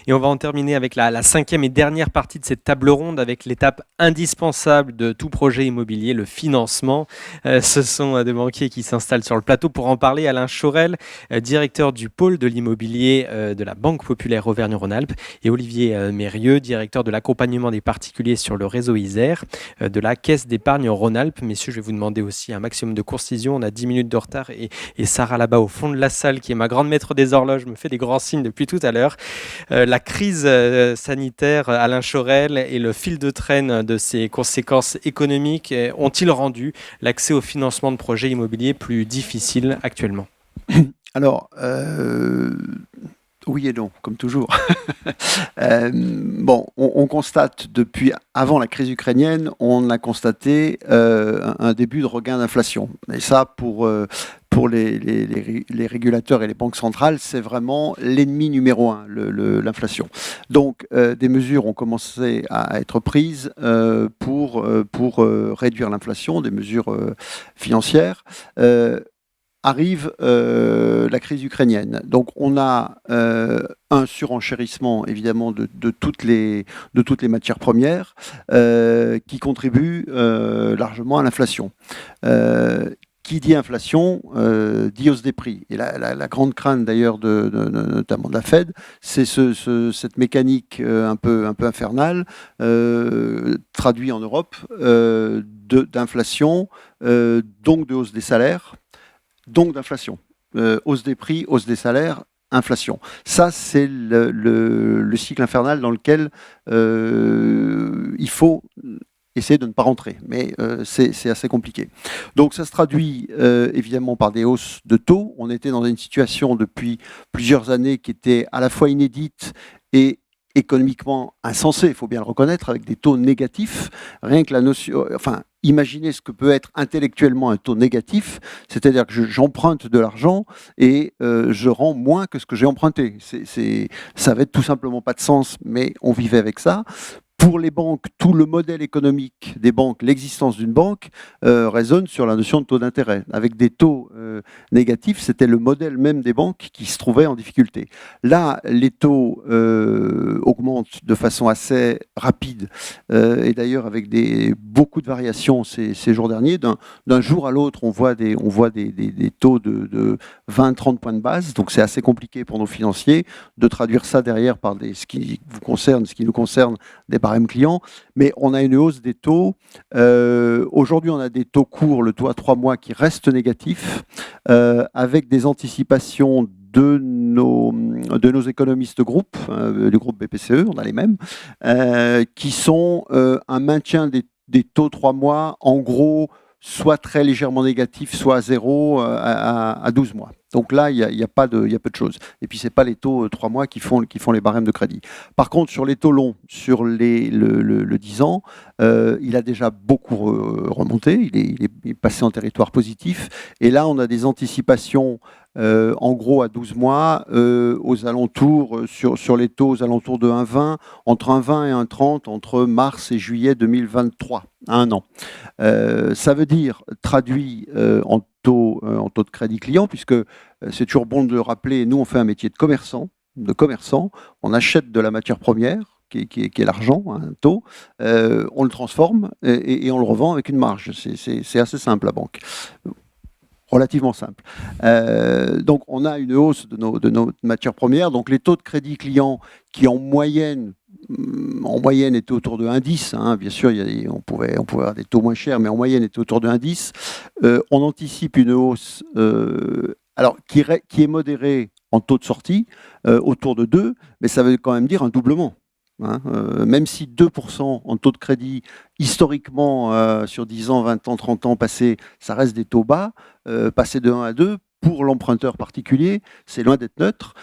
Et on va en terminer avec la cinquième et dernière partie de cette table ronde, avec l'étape indispensable de tout projet immobilier, le financement. Ce sont des banquiers qui s'installent sur le plateau pour en parler. Alain Chaurel, directeur du pôle de l'immobilier de la Banque Populaire Auvergne-Rhône-Alpes, et Olivier Mérieux, directeur de l'accompagnement des particuliers sur le réseau Isère de la Caisse d'épargne Rhône-Alpes. Messieurs, je vais vous demander aussi un maximum de concision. On a 10 minutes de retard et Sarah là-bas au fond de la salle, qui est ma grande maître des horloges, me fait des grands signes depuis tout à l'heure. La crise sanitaire, Alain Chaurel, et le fil de traîne de ses conséquences économiques ont-ils rendu l'accès au financement de projets immobiliers plus difficile actuellement ? Alors, oui et non, comme toujours. Bon, on constate depuis avant la crise ukrainienne, on a constaté un début de regain d'inflation. Et ça, pour les régulateurs et les banques centrales, c'est vraiment l'ennemi numéro un, l'inflation. Donc, des mesures ont commencé à être prises pour réduire l'inflation, des mesures financières. Arrive la crise ukrainienne. Donc on a un surenchérissement évidemment de toutes les matières premières qui contribue largement à l'inflation. Qui dit inflation dit hausse des prix. Et la grande crainte d'ailleurs notamment de la Fed, c'est cette mécanique un peu infernale traduite en Europe d'inflation, donc de hausse des salaires, donc d'inflation. Hausse des prix, hausse des salaires, inflation. Ça, c'est le cycle infernal dans lequel il faut essayer de ne pas rentrer. Mais c'est assez compliqué. Donc ça se traduit évidemment par des hausses de taux. On était dans une situation depuis plusieurs années qui était à la fois inédite et économiquement insensé, il faut bien le reconnaître, avec des taux négatifs. Rien que la notion... Enfin, imaginez ce que peut être intellectuellement un taux négatif, c'est-à-dire que j'emprunte de l'argent et je rends moins que ce que j'ai emprunté. Ça n'avait tout simplement pas de sens, mais on vivait avec ça. Pour les banques, tout le modèle économique des banques, l'existence d'une banque, résonne sur la notion de taux d'intérêt. Avec des taux négatifs, c'était le modèle même des banques qui se trouvait en difficulté. Là, les taux augmentent de façon assez rapide, et d'ailleurs avec beaucoup de variations ces jours derniers. D'un jour à l'autre, on voit des taux de 20-30 points de base, donc c'est assez compliqué pour nos financiers de traduire ça derrière par ce qui nous concerne, des barèmes clients, mais on a une hausse des taux. Aujourd'hui, on a des taux courts, le taux à 3 mois qui reste négatif, avec des anticipations de nos économistes groupe, du groupe BPCE, on a les mêmes, qui sont un maintien des taux 3 mois, en gros, soit très légèrement négatif, soit à 0 à 12 mois. Donc là, il y a peu de choses. Et puis, ce n'est pas les taux 3 mois qui font les barèmes de crédit. Par contre, sur les taux longs, sur le 10 ans, il a déjà beaucoup remonté. Il est passé en territoire positif. Et là, on a des anticipations, en gros, à 12 mois, aux alentours, sur les taux, aux alentours de 1,20, entre 1,20 et 1,30, entre mars et juillet 2023, à un an. Ça veut dire, traduit en taux de crédit client, puisque c'est toujours bon de le rappeler, nous on fait un métier de commerçant, on achète de la matière première, qui est l'argent, un taux, on le transforme et on le revend avec une marge. C'est assez simple, la banque. Relativement simple. Donc on a une hausse de nos matières premières, donc les taux de crédit client qui en moyenne étaient autour de 1,10, hein. Bien sûr, on pouvait avoir des taux moins chers, mais en moyenne étaient autour de 1,10. On anticipe une hausse alors qui est modérée en taux de sortie, autour de 2, mais ça veut quand même dire un doublement. Hein, même si 2% en taux de crédit, historiquement, sur 10 ans, 20 ans, 30 ans passés, ça reste des taux bas, passer de 1 à 2, pour l'emprunteur particulier, c'est loin d'être neutre.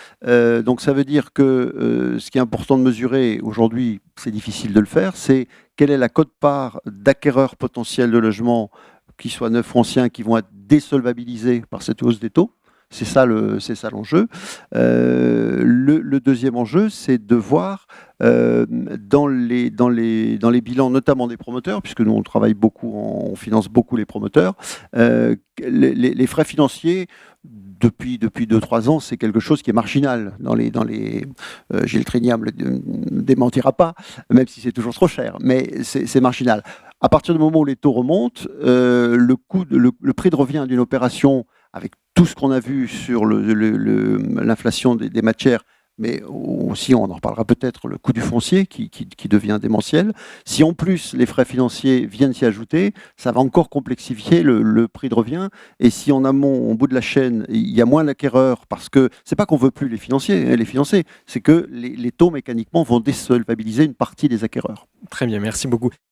Donc ça veut dire que ce qui est important de mesurer, aujourd'hui, c'est difficile de le faire, c'est quelle est la quote-part d'acquéreurs potentiels de logements, qu'ils soient neufs ou anciens, qui vont être désolvabilisés par cette hausse des taux. C'est ça l'enjeu. Le deuxième enjeu, c'est de voir dans les bilans, notamment des promoteurs, puisque nous on travaille beaucoup, on finance beaucoup les promoteurs, les frais financiers depuis 2-3 ans, c'est quelque chose qui est marginal. Gilles Trignan ne le démentira pas, même si c'est toujours trop cher, mais c'est marginal. À partir du moment où les taux remontent, le prix de revient d'une opération, avec tout ce qu'on a vu sur l'inflation des matières, mais aussi, on en reparlera peut-être, le coût du foncier qui devient démentiel. Si en plus les frais financiers viennent s'y ajouter, ça va encore complexifier le prix de revient. Et si en amont, au bout de la chaîne, il y a moins d'acquéreurs, parce que c'est pas qu'on veut plus les financer, c'est que les taux mécaniquement vont désolvabiliser une partie des acquéreurs. Très bien, merci beaucoup.